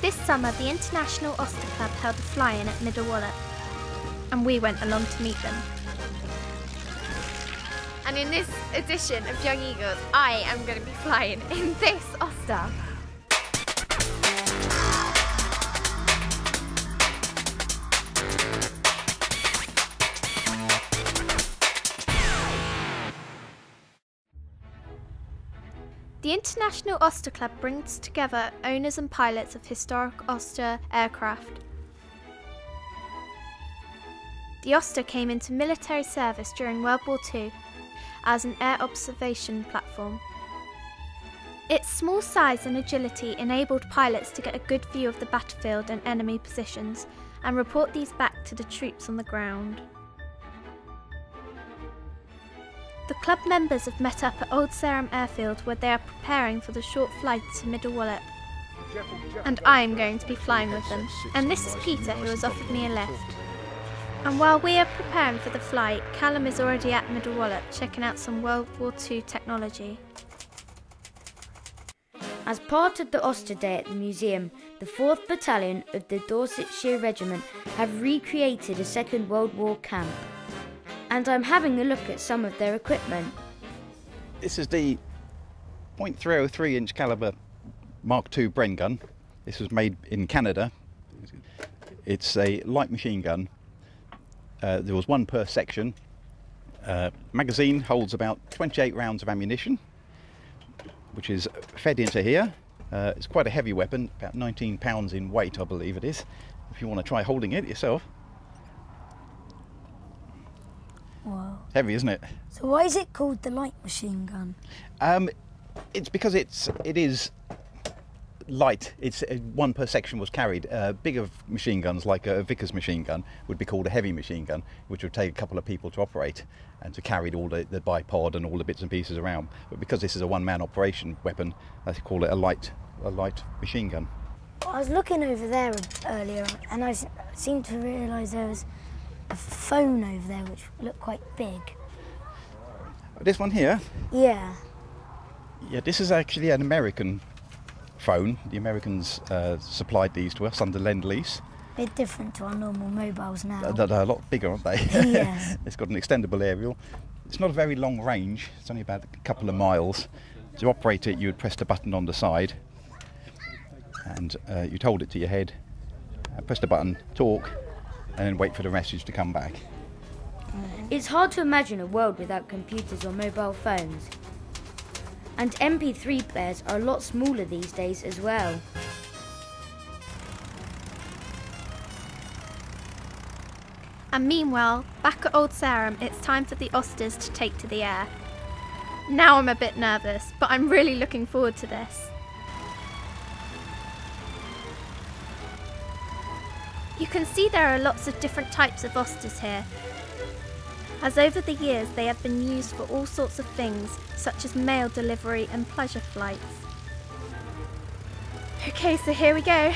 This summer, the International Auster Club held a fly-in at Middle Wallop, and we went along to meet them. And in this edition of Young Eagles, I am going to be flying in this Auster. The International Auster Club brings together owners and pilots of historic Auster aircraft. The Auster came into military service during World War II as an air observation platform. Its small size and agility enabled pilots to get a good view of the battlefield and enemy positions and report these back to the troops on the ground. The club members have met up at Old Sarum Airfield where they are preparing for the short flight to Middle Wallop. And I am going to be flying with them. And this is Peter, who has offered me a lift. And while we are preparing for the flight, Callum is already at Middle Wallop checking out some World War II technology. As part of the Auster Day at the museum, the 4th Battalion of the Dorsetshire Regiment have recreated a Second World War camp. And I'm having a look at some of their equipment. This is the .303 inch caliber Mark II Bren gun. This was made in Canada. It's a light machine gun. There was one per section. Magazine holds about 28 rounds of ammunition, which is fed into here. It's quite a heavy weapon, about 19 pounds in weight, I believe it is, if you want to try holding it yourself. Wow. Heavy, isn't it? So why is it called the light machine gun? It's because it is light. It's one per section was carried. Bigger machine guns, like a Vickers machine gun, would be called a heavy machine gun, which would take a couple of people to operate and to carry all the bipod and all the bits and pieces around. But because this is a one-man operation weapon, they call it a light machine gun. I was looking over there earlier, and I seemed to realise there was a phone over there which looked quite big. This one here? Yeah. Yeah, this is actually an American phone. The Americans supplied these to us under Lend-Lease. A bit different to our normal mobiles now. They're a lot bigger, aren't they? Yes. It's got an extendable aerial. It's not a very long range. It's only about a couple of miles. To operate it, you would press the button on the side, and you'd hold it to your head, press the button, talk, and then wait for the message to come back. It's hard to imagine a world without computers or mobile phones. And MP3 players are a lot smaller these days as well. And meanwhile, back at Old Sarum, it's time for the Austers to take to the air. Now I'm a bit nervous, but I'm really looking forward to this. You can see there are lots of different types of Austers here, as over the years they have been used for all sorts of things, such as mail delivery and pleasure flights. Okay, so here we go.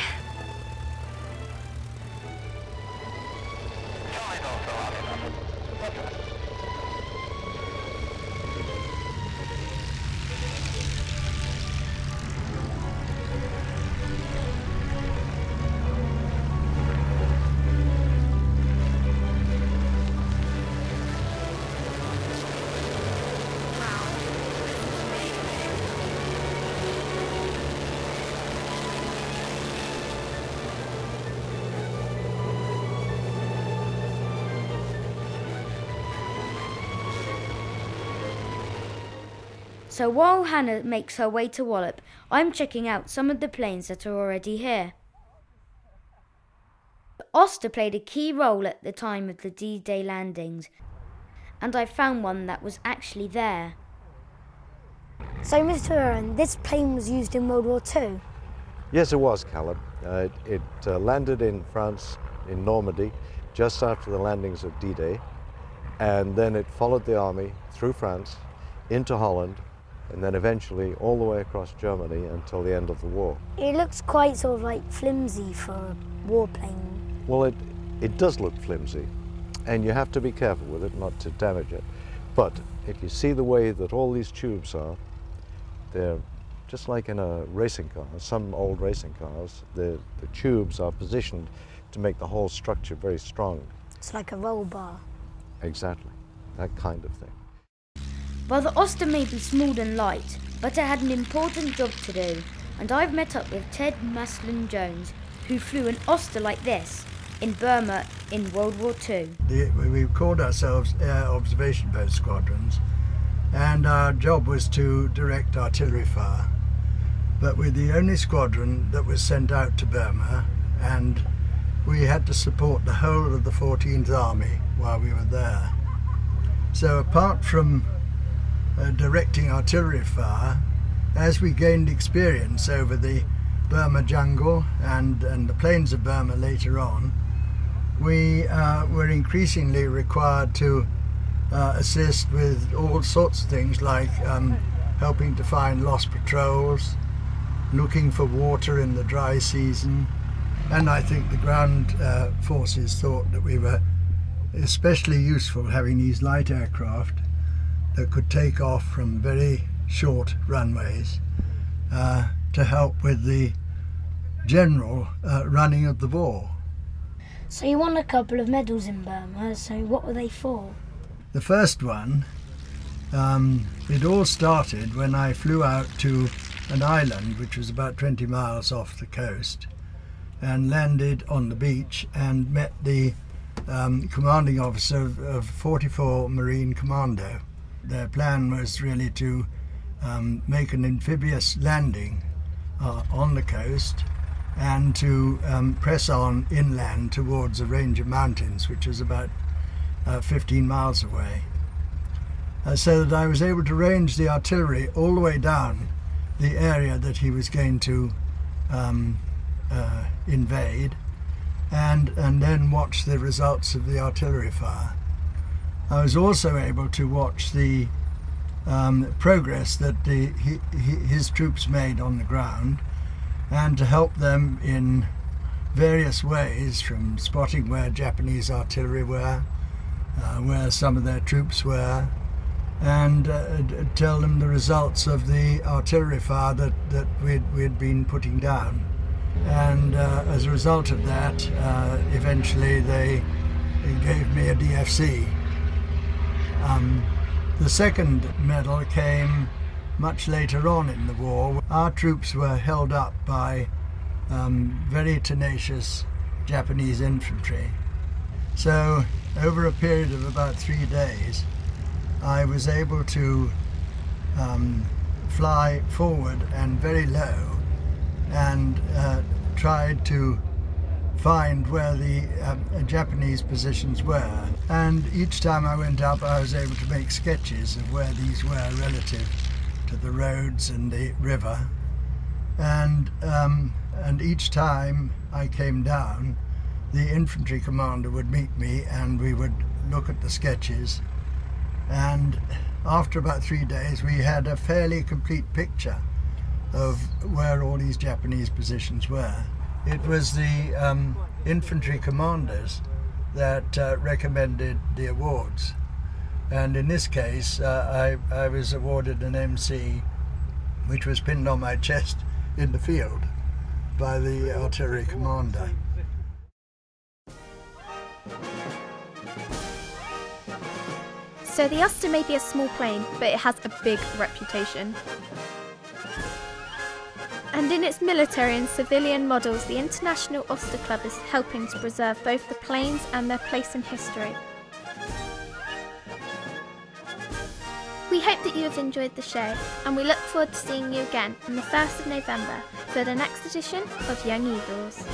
So while Hannah makes her way to Wallop, I'm checking out some of the planes that are already here. Auster played a key role at the time of the D-Day landings, and I found one that was actually there. So, Mr. Aaron, this plane was used in World War II? Yes, it was, Callum. It landed in France, in Normandy, just after the landings of D-Day, and then it followed the army through France, into Holland, and then eventually all the way across Germany until the end of the war. It looks quite sort of like flimsy for a warplane. Well, it does look flimsy, and you have to be careful with it not to damage it. But if you see the way that all these tubes are, they're just like in a racing car, some old racing cars, the tubes are positioned to make the whole structure very strong. It's like a roll bar. Exactly, that kind of thing. Well, the Auster may be small and light, but it had an important job to do, and I've met up with Ted Maslin-Jones, who flew an Auster like this in Burma in World War II. We called ourselves Air Observation Boat Squadrons, and our job was to direct artillery fire. But we're the only squadron that was sent out to Burma, and we had to support the whole of the 14th Army while we were there. So apart from directing artillery fire, as we gained experience over the Burma jungle and the plains of Burma later on, we were increasingly required to assist with all sorts of things like helping to find lost patrols, looking for water in the dry season, and I think the ground forces thought that we were especially useful having these light aircraft that could take off from very short runways to help with the general running of the war. So you won a couple of medals in Burma, so what were they for? The first one, it all started when I flew out to an island which was about 20 miles off the coast and landed on the beach and met the commanding officer of 44 Marine Commando. Their plan was really to make an amphibious landing on the coast and to press on inland towards a range of mountains which was about 15 miles away. So that I was able to range the artillery all the way down the area that he was going to invade and then watch the results of the artillery fire. I was also able to watch the progress that his troops made on the ground and to help them in various ways, from spotting where Japanese artillery were, where some of their troops were, and tell them the results of the artillery fire that we'd been putting down. And as a result of that, eventually they gave me a DFC. The second medal came much later on in the war. Our troops were held up by very tenacious Japanese infantry. So over a period of about 3 days, I was able to fly forward and very low and tried to find where the Japanese positions were. And each time I went up, I was able to make sketches of where these were relative to the roads and the river. And each time I came down, the infantry commander would meet me and we would look at the sketches. And after about 3 days, we had a fairly complete picture of where all these Japanese positions were. It was the infantry commanders that recommended the awards. And in this case, I was awarded an MC, which was pinned on my chest in the field by the artillery commander. So the Auster may be a small plane, but it has a big reputation. And in its military and civilian models, the International Auster Club is helping to preserve both the planes and their place in history. We hope that you have enjoyed the show, and we look forward to seeing you again on the 1st of November for the next edition of Young Eagles.